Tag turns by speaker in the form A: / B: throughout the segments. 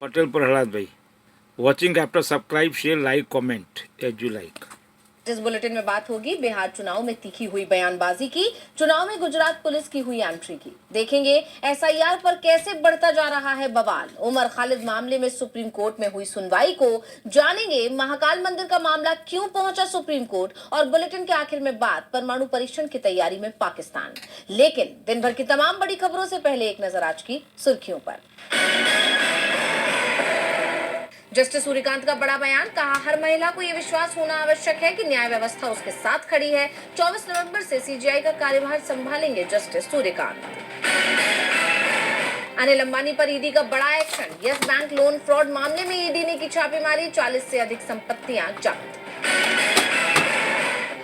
A: पटेल प्रहलाद भाई watching after subscribe share like comment as you like.
B: इस bulletin में बात होगी बिहार चुनाव में तीखी हुई बयानबाजी की, चुनाव में गुजरात पुलिस की हुई एंट्री की। देखेंगे एसआईआर पर कैसे बढ़ता जा रहा है बवाल। उमर खालिद मामले में सुप्रीम कोर्ट में हुई सुनवाई को जानेंगे। महाकाल मंदिर का मामला क्यों पहुंचा सुप्रीम कोर्ट, और बुलेटिन के आखिर में बात परमाणु परीक्षण की तैयारी में पाकिस्तान। लेकिन दिन भर की तमाम बड़ी खबरों से पहले एक नजर आज की सुर्खियों पर। जस्टिस सूर्यकांत का बड़ा बयान, कहा हर महिला को यह विश्वास होना आवश्यक है कि न्याय व्यवस्था उसके साथ खड़ी है। 24 नवंबर से सीजीआई का कार्यभार संभालेंगे जस्टिस सूर्यकांत। अनिल अंबानी पर ईडी का बड़ा action, yes bank loan fraud मामले में ईडी ने की छापेमारी, 40 से अधिक संपत्तियां जब्त।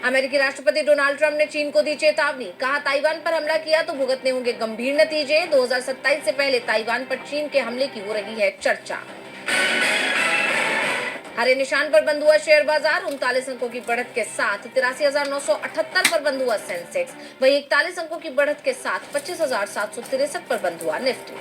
B: अमेरिकी राष्ट्रपति डोनाल्ड ट्रंप ने चीन को दी चेतावनी, कहा ताइवान पर हमला किया तो भुगतने होंगे गंभीर नतीजे। 2027 से पहले ताइवान पर चीन के हमले की हो रही है चर्चा। हरे निशान पर बंद हुआ शेयर बाजार, 39 अंकों की बढ़त के साथ 83,978 पर बंद हुआ सेंसेक्स। वहीं 41 अंकों की बढ़त के साथ 25,763 पर बंद हुआ Nifty.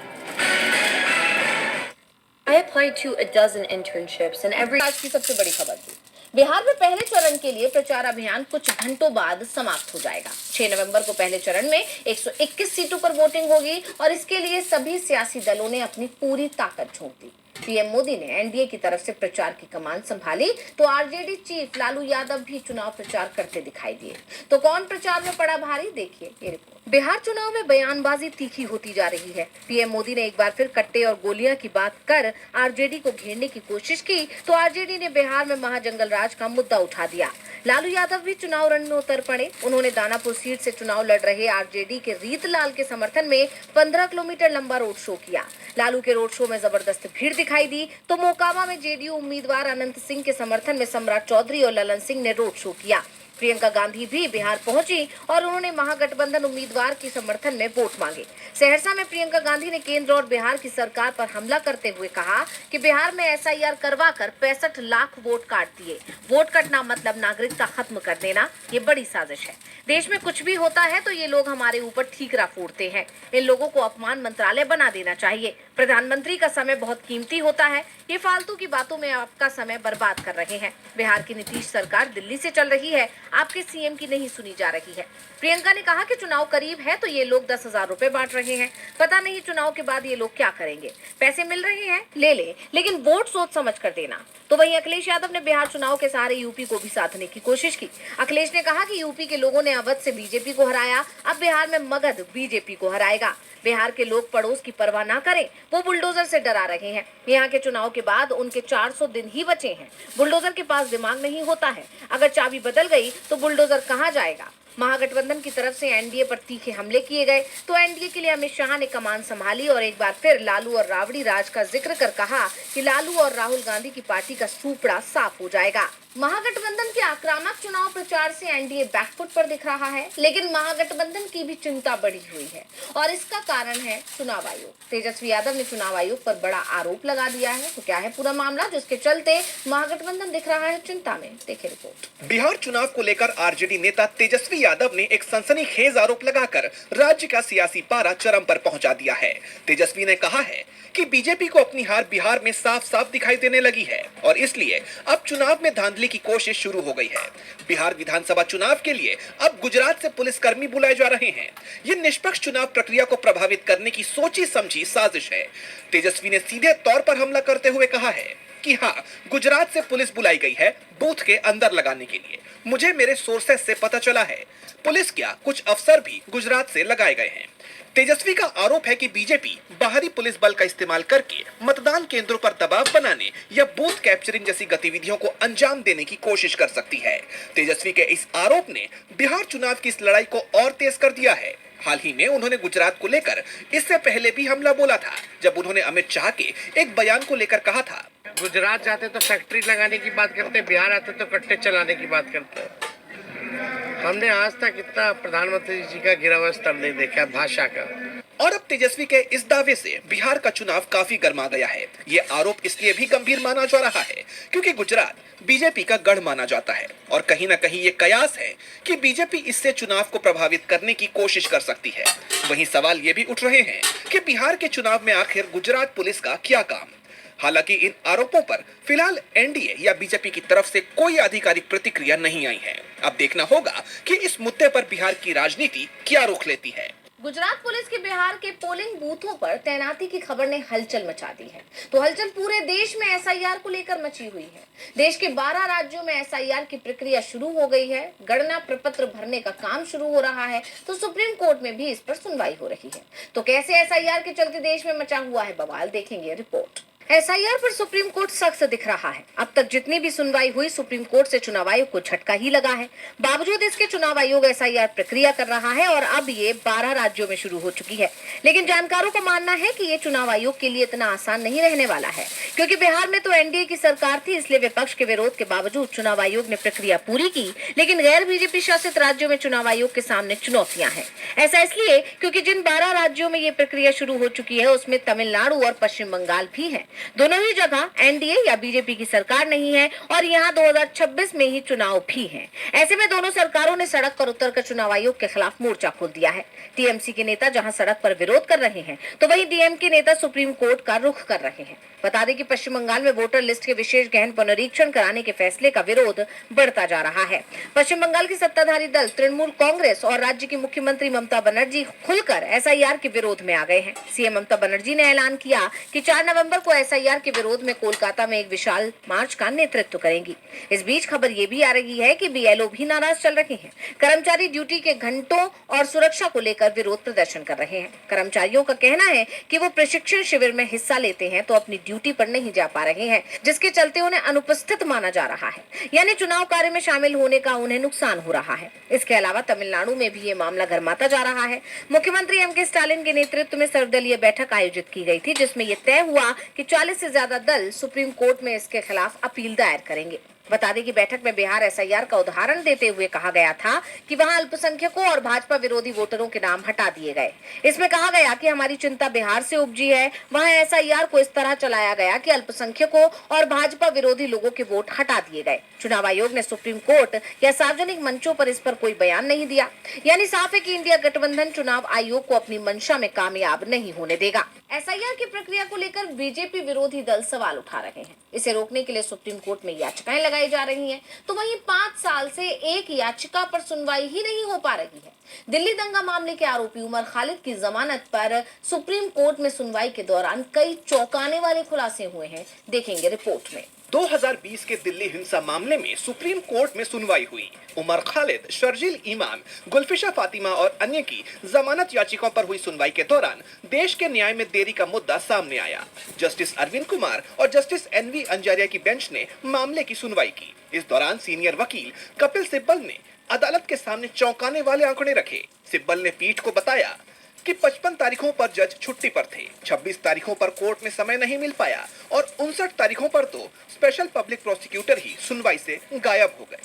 C: I applied to a dozen internships and every
B: आज की सबसे बड़ी खबर थी, बिहार में पहले चरण के लिए प्रचार अभियान कुछ घंटों बाद समाप्त हो जाएगा। 6 नवंबर को पहले चरण में 121 सीटों पर वोटिंग होगी और इसके लिए सभी सियासी दलों ने अपनी पूरी ताकत झोंक दी। पीएम मोदी ने एनडीए की तरफ से प्रचार की कमान संभाली तो आरजेडी चीफ लालू यादव भी चुनाव प्रचार करते दिखाई दिए। तो कौन प्रचार में पड़ा भारी, देखिए ये रिपोर्ट। बिहार चुनाव में बयानबाजी तीखी होती जा रही है। पीएम मोदी ने एक बार फिर कट्टे और गोलियां की बात कर आरजेडी को घेरने की कोशिश की तो आरजेडी ने बिहार में महाजंगल राज का मुद्दा उठा दिया। लालू यादव भी चुनाव रण में उतर पड़े। उन्होंने दानापुर सीट से चुनाव लड़ रहे आरजेडी के रीतलाल के समर्थन में 15 किलोमीटर लंबा रोड शो किया। लालू के रोड शो में जबरदस्त भीड़ दिखाई दी तो मोकामा में जेडीयू उम्मीदवार अनंत सिंह के समर्थन में सम्राट चौधरी और ललन सिंह ने रोड शो किया। प्रियंका गांधी भी बिहार पहुंची और उन्होंने महागठबंधन उम्मीदवार के समर्थन में वोट मांगे। सहरसा में प्रियंका गांधी ने केंद्र और बिहार की सरकार पर हमला करते हुए कहा कि बिहार में एसआईआर करवाकर 65 लाख वोट काट दिए। वोट कटना मतलब नागरिकता खत्म कर देना, ये बड़ी साजिश है। देश में कुछ भी होता है तो ये लोग हमारे ऊपर ठीकरा फोड़ते हैं। इन लोगों को अपमान मंत्रालय बना देना चाहिए। प्रधानमंत्री का समय बहुत कीमती होता है, ये फालतू की बातों में आपका समय बर्बाद कर रहे हैं। बिहार की नीतीश सरकार दिल्ली से चल रही है, आपके सीएम की नहीं सुनी जा रही है। प्रियंका ने कहा कि चुनाव करीब है तो ये लोग 10,000 रुपए बांट रहे हैं। पता नहीं चुनाव के बाद ये लोग क्या करेंगे। पैसे मिल रहे हैं ले ले, लेकिन वोट सोच समझ कर देना। तो वहीं अखिलेश यादव ने बिहार चुनाव के सहारे यूपी को भी साधने की कोशिश की। अखिलेश ने कहा कि यूपी के लोगों ने अवध से बीजेपी को हराया, अब बिहार में मगध बीजेपी को हराएगा। बिहार के लोग पड़ोस की परवाह ना करें, वो बुलडोजर से डरा रहे हैं। यहाँ के चुनाव के बाद उनके 400 दिन ही बचे हैं। बुलडोजर के पास दिमाग नहीं होता है, अगर चाबी बदल गई तो बुलडोजर कहाँ जाएगा। महागठबंधन की तरफ से एनडीए पर तीखे हमले किए गए तो एनडीए के लिए अमित शाह ने कमान संभाली और एक बार फिर लालू और राबड़ी राज का जिक्र कर कहा कि लालू और राहुल गांधी की पार्टी का सूपड़ा साफ हो जाएगा। महागठबंधन के आक्रामक चुनाव प्रचार से एनडीए बैकफुट पर दिख रहा है, लेकिन महागठबंधन की भी चिंता बढ़ी हुई है और इसका कारण है चुनाव आयोग। तेजस्वी यादव ने चुनाव आयोग पर बड़ा आरोप लगा दिया है। तो क्या है पूरा मामला जिसके चलते महागठबंधन दिख रहा है चिंता में, देखिए रिपोर्ट।
D: बिहार चुनाव को लेकर आरजेडी नेता तेजस्वी यादव ने एक सनसनीखेज आरोप लगाकर राज्य का सियासी पारा चरम पर पहुंचा दिया है। तेजस्वी ने कहा है कि बीजेपी को अपनी हार बिहार में साफ साफ दिखाई देने लगी है और इसलिए अब चुनाव में धांधली की कोशिश शुरू हो गई है। बिहार विधानसभा चुनाव के लिए अब गुजरात से पुलिसकर्मी बुलाए जा रहे हैं। ये निष्पक्ष चुनाव प्रक्रिया को प्रभावित करने की सोची समझी साजिश है। तेजस्वी ने सीधे तौर पर हमला करते हुए कहा है कि हाँ, गुजरात से पुलिस बुलाई गई है बूथ के अंदर लगाने के लिए। मुझे मेरे सोर्सेस से पता चला है, पुलिस क्या कुछ अफसर भी गुजरात से लगाए गए हैं। तेजस्वी का आरोप है कि बीजेपी बाहरी पुलिस बल का इस्तेमाल करके मतदान केंद्रों पर दबाव बनाने या बूथ कैप्चरिंग जैसी गतिविधियों को अंजाम देने की कोशिश कर सकती है। तेजस्वी के इस आरोप ने बिहार चुनाव की इस लड़ाई को और तेज कर दिया है। हाल ही में उन्होंने गुजरात को लेकर इससे पहले भी हमला बोला था, जब उन्होंने अमित शाह के एक बयान को लेकर कहा था,
E: गुजरात जाते तो फैक्ट्री लगाने की बात करते, बिहार आते तो कट्टे चलाने की बात करते। हमने आज तक इतना प्रधानमंत्री जी का गिरा हुआ स्तर नहीं देखा भाषा का।
D: और अब तेजस्वी के इस दावे से बिहार का चुनाव काफी गर्मा गया है। ये आरोप इसलिए भी गंभीर माना जा रहा है क्योंकि गुजरात बीजेपी का गढ़ माना जाता है और कहीं न कहीं ये कयास है कि बीजेपी इससे चुनाव को प्रभावित करने की कोशिश कर सकती है। वहीं सवाल ये भी उठ रहे हैं कि बिहार के चुनाव में आखिर गुजरात पुलिस का क्या काम। हालांकि इन आरोपों पर फिलहाल एनडीए या बीजेपी की तरफ से कोई आधिकारिक प्रतिक्रिया नहीं आई है। अब देखना होगा कि इस मुद्दे पर बिहार की राजनीति क्या रुख लेती है।
B: गुजरात पुलिस के बिहार के पोलिंग बूथों पर तैनाती की खबर ने हलचल मचा दी है। तो हलचल पूरे देश में एसआईआर को लेकर मची हुई है। देश के 12 राज्यों में एसआईआर की प्रक्रिया शुरू हो गई है। गणना प्रपत्र भरने का काम शुरू हो रहा है, तो सुप्रीम कोर्ट में भी इस पर सुनवाई हो रही है। तो कैसे एसआईआर के चलते देश में मचा हुआ है बवाल, देखेंगे रिपोर्ट। एसआईआर पर सुप्रीम कोर्ट सख्त दिख रहा है। अब तक जितनी भी सुनवाई हुई, सुप्रीम कोर्ट से चुनाव आयोग को झटका ही लगा है। बावजूद इसके चुनाव आयोग एसआईआर प्रक्रिया कर रहा है और अब ये 12 राज्यों में शुरू हो चुकी है। लेकिन जानकारों का मानना है कि ये चुनाव आयोग के लिए इतना आसान नहीं रहने वाला है, क्योंकि बिहार में तो एनडीए की सरकार थी, इसलिए विपक्ष के विरोध के बावजूद चुनाव आयोग ने प्रक्रिया पूरी की। लेकिन गैर बीजेपी शासित राज्यों में चुनाव आयोग के सामने चुनौतियां हैं। ऐसा इसलिए क्योंकि जिन 12 राज्यों में ये प्रक्रिया शुरू हो चुकी है, उसमें तमिलनाडु और पश्चिम बंगाल भी है। दोनों ही जगह एनडीए या बीजेपी की सरकार नहीं है और यहाँ 2026 में ही चुनाव भी हैं। ऐसे में दोनों सरकारों ने सड़क पर उतरकर चुनाव आयोग के खिलाफ मोर्चा खोल दिया है। टीएमसी के नेता जहां सड़क पर विरोध कर रहे हैं, तो वहीं डीएमके नेता सुप्रीम कोर्ट का रुख कर रहे हैं। बता दें कि पश्चिम बंगाल में वोटर लिस्ट के विशेष गहन पुनरीक्षण कराने के फैसले का विरोध बढ़ता जा रहा है। पश्चिम बंगाल की सत्ताधारी दल तृणमूल कांग्रेस और राज्य की मुख्यमंत्री ममता बनर्जी खुलकर एसआईआर के विरोध में आ गए हैं। सीएम ममता बनर्जी ने ऐलान किया कि 4 नवंबर को एसआईआर के विरोध में कोलकाता में एक विशाल मार्च का नेतृत्व करेंगी। इस बीच खबर ये भी आ रही है कि बीएलओ भी नाराज चल रहे हैं। कर्मचारी ड्यूटी के घंटों और सुरक्षा को लेकर विरोध प्रदर्शन कर रहे हैं। कर्मचारियों का कहना है कि वो प्रशिक्षण शिविर में हिस्सा लेते हैं तो अपनी ड्यूटी पर नहीं जा पा रहे हैं, जिसके चलते उन्हें अनुपस्थित माना जा रहा है, यानी चुनाव कार्य में शामिल होने का उन्हें नुकसान हो रहा है। इसके अलावा तमिलनाडु में भी ये मामला गरमाता जा रहा है। मुख्यमंत्री एमके स्टालिन के नेतृत्व में सर्वदलीय बैठक आयोजित की गई थी, जिसमें यह तय हुआ कि 40 से ज्यादा दल सुप्रीम कोर्ट में इसके खिलाफ अपील दायर करेंगे। बता दें कि बैठक में बिहार एसआईआर का उदाहरण देते हुए कहा गया था कि वहां अल्पसंख्यकों और भाजपा विरोधी वोटरों के नाम हटा दिए गए। इसमें कहा गया कि हमारी चिंता बिहार से उपजी है। वहां एसआईआर को इस तरह चलाया गया कि अल्पसंख्यकों और भाजपा विरोधी लोगों के वोट हटा दिए गए। चुनाव आयोग ने सुप्रीम कोर्ट या सार्वजनिक मंचों पर इस पर कोई बयान नहीं दिया, यानी साफ है कि इंडिया गठबंधन चुनाव आयोग को अपनी मंशा में कामयाब नहीं होने देगा। एसआईआर की प्रक्रिया को लेकर बीजेपी विरोधी दल सवाल उठा रहे हैं। इसे रोकने के लिए सुप्रीम कोर्ट में याचिकाएं लगाई जा रही हैं, तो वहीं 5 साल से एक याचिका पर सुनवाई ही नहीं हो पा रही है। दिल्ली दंगा मामले के आरोपी उमर खालिद की जमानत पर सुप्रीम कोर्ट में सुनवाई के दौरान कई चौंकाने वाले खुलासे हुए हैं, देखेंगे रिपोर्ट में।
D: 2020 के दिल्ली हिंसा मामले में सुप्रीम कोर्ट में सुनवाई हुई। उमर खालिद, शर्जील इमाम, गुलफिशा फातिमा और अन्य की जमानत याचिकाओं पर हुई सुनवाई के दौरान देश के न्याय में देरी का मुद्दा सामने आया। जस्टिस अरविंद कुमार और जस्टिस एनवी अंजारिया की बेंच ने मामले की सुनवाई की। इस दौरान सीनियर वकील कपिल सिब्बल ने अदालत के सामने चौंकाने वाले आंकड़े रखे। सिब्बल ने पीठ को बताया कि 55 तारीखों पर जज छुट्टी पर थे, 26 तारीखों पर कोर्ट में समय नहीं मिल पाया और 59 तारीखों पर तो स्पेशल पब्लिक प्रोसिक्यूटर ही सुनवाई से गायब हो गए।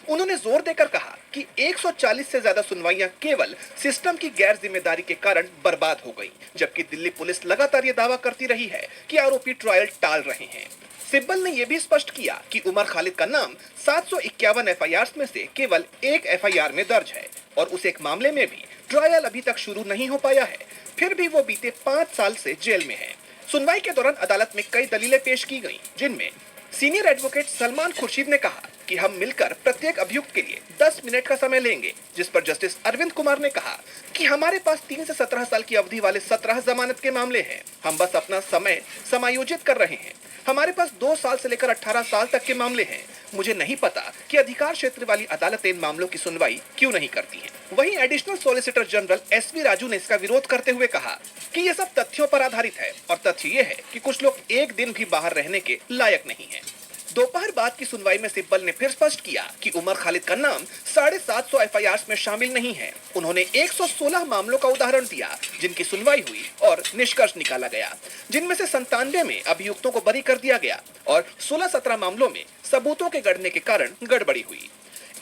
D: उन्होंने जोर देकर कहा कि 140 से ज्यादा सुनवाइयां केवल सिस्टम की गैर जिम्मेदारी के कारण बर्बाद हो गई, जबकि दिल्ली पुलिस लगातार ये दावा करती रही है कि आरोपी ट्रायल टाल रहे हैं। सिब्बल ने यह भी स्पष्ट किया कि उमर खालिद का नाम 751 एफआईआर में से केवल एक एफआईआर में दर्ज है और उस एक मामले में भी ट्रायल अभी तक शुरू नहीं हो पाया है। फिर भी वो बीते 5 साल से जेल में है। सुनवाई के दौरान अदालत में कई दलीलें पेश की गईं, जिनमें सीनियर एडवोकेट सलमान खुर्शीद ने कहा कि हम मिलकर प्रत्येक अभियुक्त के लिए 10 मिनट का समय लेंगे, जिस पर जस्टिस अरविंद कुमार ने कहा कि हमारे पास 3 से 17 साल की अवधि वाले 17 जमानत के मामले हैं। हम बस अपना समय समायोजित कर रहे हैं। हमारे पास 2 साल से लेकर 18 साल तक के मामले हैं। मुझे नहीं पता कि अधिकार क्षेत्र वाली अदालतें इन मामलों की सुनवाई क्यों नहीं करती हैं। वहीं additional solicitor general SV Raju ने इसका विरोध करते हुए कहा कि ये सब तथ्यों पर आधारित है और तथ्य ये है कि कुछ लोग एक दिन भी बाहर रहने के लायक नहीं हैं। दोपहर बाद की सुनवाई में सिब्बल ने फिर स्पष्ट किया कि उमर खालिद का नाम 750 एफआईआर में शामिल नहीं है। उन्होंने 116 मामलों का उदाहरण दिया जिनकी सुनवाई हुई और निष्कर्ष निकाला गया, जिनमें से 97 में अभियुक्तों को बरी कर दिया गया और 16-17 मामलों में सबूतों के गड़ने के कारण गड़बड़ी हुई।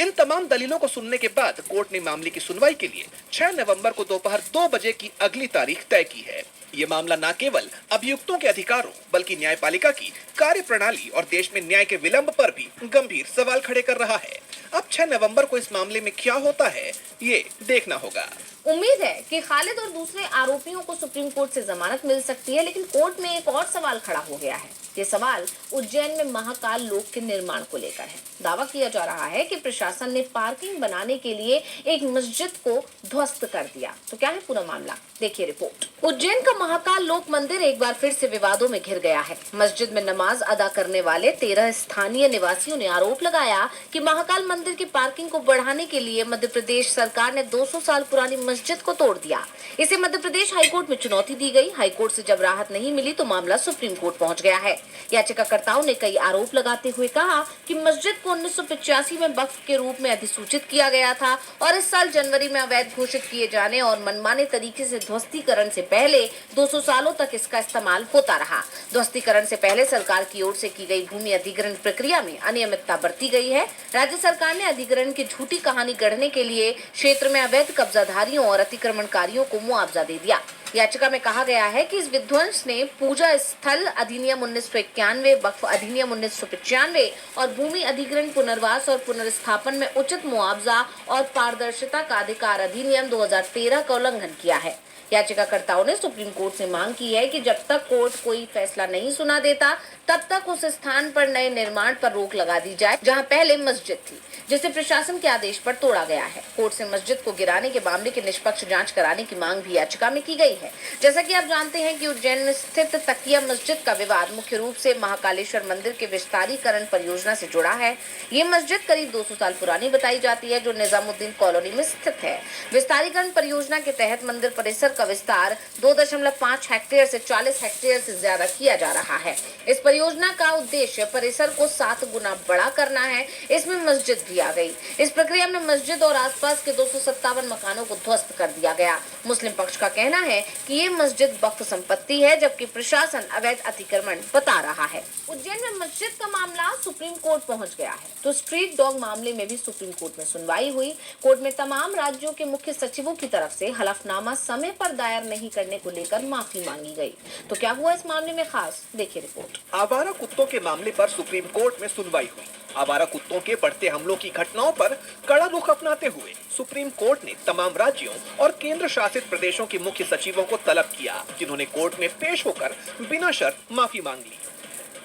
D: इन तमाम दलीलों को सुनने के बाद कोर्ट ने मामले की सुनवाई के लिए 6 नवंबर को दोपहर 2 बजे की अगली तारीख तय की है। ये मामला न केवल अभियुक्तों के अधिकारों बल्कि न्यायपालिका की कार्यप्रणाली और देश में न्याय के विलंब पर भी गंभीर सवाल खड़े कर रहा है। अब 6 नवंबर को इस मामले में क्या होता है, ये देखना होगा।
B: उम्मीद है कि खालिद और दूसरे आरोपियों को सुप्रीम कोर्ट से जमानत मिल सकती है, लेकिन कोर्ट में एक और सवाल खड़ा हो गया है। ये सवाल उज्जैन में महाकाल लोक के निर्माण को लेकर है। दावा किया जा रहा है कि प्रशासन ने पार्किंग बनाने के लिए एक मस्जिद को ध्वस्त कर दिया। तो क्या है पूरा मामला, देखिए रिपोर्ट। उज्जैन का महाकाल लोक मंदिर एक बार फिर से विवादों में घिर गया है। मस्जिद में नमाज अदा करने वाले 13 स्थानीय निवासियों ने आरोप लगाया कि महाकाल मंदिर की पार्किंग को बढ़ाने के लिए मध्य प्रदेश सरकार ने 200 साल पुरानी मस्जिद को तोड़ दिया। इसे मध्य प्रदेश हाईकोर्ट में चुनौती दी गई। हाईकोर्ट से जब राहत नहीं मिली तो मामला सुप्रीम कोर्ट पहुंच गया है। याचिकाकर्ताओं ने कई आरोप लगाते हुए कहा कि मस्जिद को 1985 में वक्फ के रूप में अधिसूचित किया गया था और इस साल जनवरी में अवैध घोषित किए जाने और मनमाने तरीके से ध्वस्तीकरण से पहले 200 सालों तक इसका इस्तेमाल होता रहा। ध्वस्तीकरण से पहले सरकार की ओर से की गई भूमि अधिग्रहण प्रक्रिया में अनियमितता बरती गई है। राज्य सरकार ने अधिग्रहण की झूठी कहानी गढ़ने के लिए क्षेत्र में अवैध कब्जाधारियों और अतिक्रमणकारियों को मुआवजा दे दिया। याचिका में कहा गया है कि इस विध्वंस ने पूजा स्थल अधिनियम 1991, वक्फ अधिनियम 1995 और भूमि अधिग्रहण, पुनर्वास और पुनर्स्थापन में उचित मुआवजा और पारदर्शिता का अधिकार अधिनियम 2013 का उल्लंघन किया है। याचिकाकर्ताओं ने सुप्रीम कोर्ट से मांग की है कि जब तक कोर्ट कोई फैसला नहीं सुना देता तब तक उस स्थान पर नए निर्माण पर रोक लगा दी जाए जहां पहले मस्जिद थी, जिसे प्रशासन के आदेश पर तोड़ा गया है। कोर्ट से मस्जिद को गिराने के मामले की निष्पक्ष जांच कराने की मांग भी याचिका में की गई है। जैसा कि आप जानते हैं कि उज्जैन में स्थित तकिया मस्जिद का विवाद मुख्य रूप से महाकालेश्वर मंदिर के विस्तारीकरण परियोजना से जुड़ा है। ये मस्जिद करीब 200 साल पुरानी बताई जाती है, जो निजामुद्दीन कॉलोनी में स्थित है। विस्तारीकरण परियोजना के तहत मंदिर परिसर का विस्तार 2.5 हेक्टेयर से 40 हेक्टेयर से ज्यादा किया जा रहा है। इस परियोजना का उद्देश्य परिसर को 7 गुना बड़ा करना है। इसमें मस्जिद भी आ गई। इस प्रक्रिया में मस्जिद और आसपास के 257 मकानों को ध्वस्त कर दिया गया। मुस्लिम पक्ष का कहना है कि ये मस्जिद वक्फ संपत्ति है, जबकि प्रशासन अवैध अतिक्रमण बता रहा है। उज्जैन में मस्जिद का मामला सुप्रीम कोर्ट पहुंच गया है, तो स्ट्रीट डॉग मामले में भी सुप्रीम कोर्ट में सुनवाई हुई। कोर्ट में तमाम राज्यों के मुख्य सचिवों की तरफ से हलफनामा समय पर दायर नहीं करने को लेकर माफी मांगी गई। तो क्या हुआ इस मामले में खास, देखिए रिपोर्ट।
D: आवारा कुत्तों के मामले पर सुप्रीम कोर्ट में सुनवाई हुई। आवारा कुत्तों के बढ़ते हमलों की घटनाओं पर कड़ा रुख अपनाते हुए सुप्रीम कोर्ट ने तमाम राज्यों और केंद्र शासित प्रदेशों के मुख्य सचिवों को तलब किया, जिन्होंने कोर्ट में पेश होकर बिना शर्त माफी मांग ली।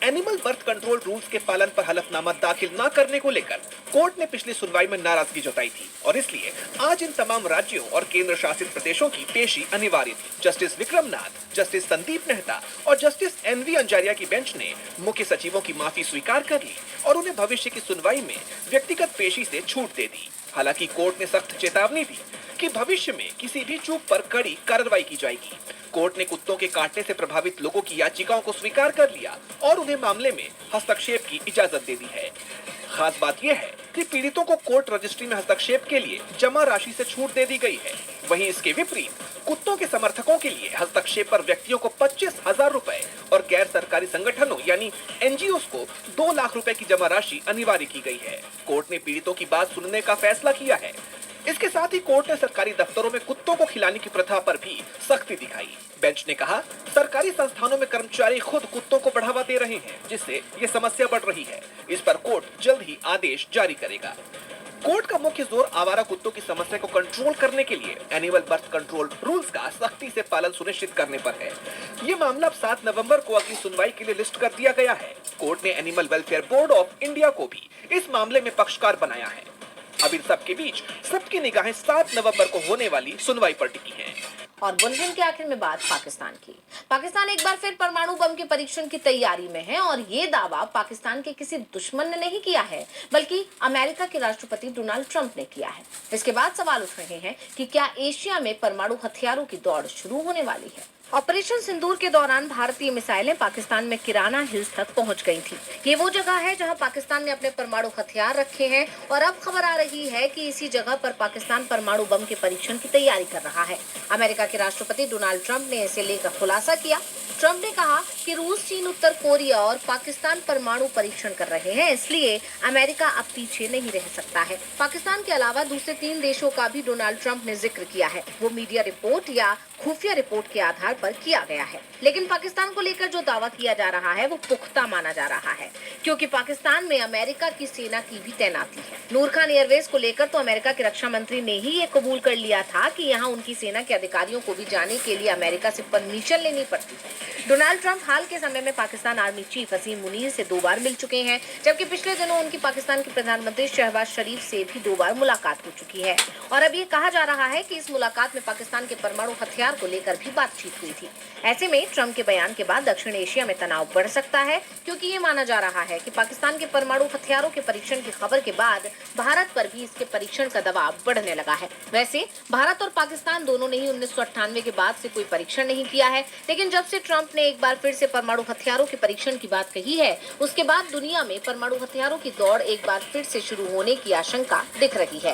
D: एनिमल बर्थ कंट्रोल रूल्स के पालन पर हलफनामा दाखिल न करने को लेकर कोर्ट ने पिछली सुनवाई में नाराजगी जताई थी और इसलिए आज इन तमाम राज्यों और केंद्र शासित प्रदेशों की पेशी अनिवार्य थी। जस्टिस विक्रमनाथ, जस्टिस संदीप मेहता और जस्टिस एनवी अंजारिया की बेंच ने मुख्य सचिवों की माफी स्वीकार कर ली और उन्हें भविष्य की सुनवाई में व्यक्तिगत पेशी से छूट दे दी। हालांकि कोर्ट ने सख्त चेतावनी दी कि भविष्य में किसी भी चूक पर कड़ी कार्रवाई की जाएगी। कोर्ट ने कुत्तों के काटने से प्रभावित लोगों की याचिकाओं को स्वीकार कर लिया और उन्हें मामले में हस्तक्षेप की इजाजत दे दी है। खास बात यह है कि पीड़ितों को कोर्ट रजिस्ट्री में हस्तक्षेप के लिए जमा राशि से छूट दे दी गई है। वहीं इसके विपरीत कुत्तों के समर्थकों के लिए हस्तक्षेप पर व्यक्तियों को 25,000 रुपए और गैर सरकारी संगठनों यानी एनजीओ को 2 लाख रुपए की जमा राशि अनिवार्य की गई है। कोर्ट ने पीड़ितों की बात सुनने का फैसला किया है। इसके साथ ही कोर्ट ने सरकारी दफ्तरों में कुत्तों को खिलाने की प्रथा पर भी सख्ती दिखाई। बेंच ने कहा, सरकारी संस्थानों में कर्मचारी खुद कुत्तों को बढ़ावा दे रहे हैं, जिससे ये समस्या बढ़ रही है। इस पर कोर्ट जल्द ही आदेश जारी करेगा। कोर्ट का मुख्य जोर आवारा कुत्तों की समस्या को कंट्रोल करने के लिए एनिमल बर्थ कंट्रोल रूल्स का सख्ती से पालन सुनिश्चित करने पर है। ये मामला अब 7 नवंबर को अगली सुनवाई के लिए लिस्ट कर दिया गया है। कोर्ट ने animal welfare board of India को भी इस मामले में पक्षकार बनाया है। अब इन सब के बीच सबकी निगाहें 7 नवंबर को होने वाली सुनवाई पर टिकी हैं।
B: और बुलेटिन के आखिर में बात पाकिस्तान की। पाकिस्तान एक बार फिर परमाणु बम के परीक्षण की तैयारी में है और ये दावा पाकिस्तान के किसी दुश्मन ने नहीं किया है, बल्कि अमेरिका के राष्ट्रपति डोनाल्ड ट्रंप ने किया है। इसके बाद सवाल उठ रहे हैं कि क्या एशिया में परमाणु हथियारों की दौड़ शुरू होने वाली है। ऑपरेशन सिंदूर के दौरान भारतीय मिसाइलें पाकिस्तान में किराना हिल्स तक पहुंच गई थी। ये वो जगह है जहां पाकिस्तान ने अपने परमाणु हथियार रखे हैं और अब खबर आ रही है कि इसी जगह पर पाकिस्तान परमाणु बम के परीक्षण की तैयारी कर रहा है। अमेरिका के राष्ट्रपति डोनाल्ड ट्रंप ने इसे लेकर खुलासा किया। ट्रंप ने कहा कि रूस, चीन, उत्तर कोरिया और पाकिस्तान परमाणु परीक्षण कर रहे हैं, इसलिए अमेरिका अब पीछे नहीं रह सकता है। पाकिस्तान के अलावा दूसरे 3 देशों का भी डोनाल्ड ट्रंप ने जिक्र किया है। वो मीडिया रिपोर्ट या खुफिया रिपोर्ट के आधार पर किया गया है। लेकिन पाकिस्तान को लेकर जो दावा किया जा रहा है वो पुख्ता माना जा रहा है, क्योंकि पाकिस्तान में अमेरिका की सेना की भी तैनाती है। नूर खान एयरवेज को लेकर तो अमेरिका के रक्षा मंत्री ने ही ये कबूल कर लिया था कि यहाँ उनकी सेना के अधिकारियों को भी जाने के लिए अमेरिका से परमिशन लेनी पड़ती है। डोनाल्ड ट्रंप हाल के समय में पाकिस्तान आर्मी चीफ असीम मुनीर से 2 बार मिल चुके हैं, जबकि पिछले दिनों उनकी पाकिस्तान के प्रधानमंत्री शहबाज शरीफ से भी 2 बार मुलाकात हो चुकी है। और अब ये कहा जा रहा है कि इस मुलाकात में पाकिस्तान के परमाणु हथियार को लेकर भी बातचीत हुई थी। ऐसे में ट्रंप के बयान के बाद दक्षिण एशिया में तनाव बढ़ सकता है, क्योंकि ये माना जा रहा है कि पाकिस्तान के परमाणु हथियारों के परीक्षण की खबर के बाद भारत पर भी इसके परीक्षण का दबाव बढ़ने लगा है। वैसे भारत और पाकिस्तान दोनों ने ही 1998 के बाद से कोई परीक्षण नहीं किया है, लेकिन जब से ट्रंप ने एक बार फिर से परमाणु हथियारों के परीक्षण की बात कही है, उसके बाद दुनिया में परमाणु हथियारों की दौड़ एक बार फिर से शुरू होने की आशंका दिख रही है।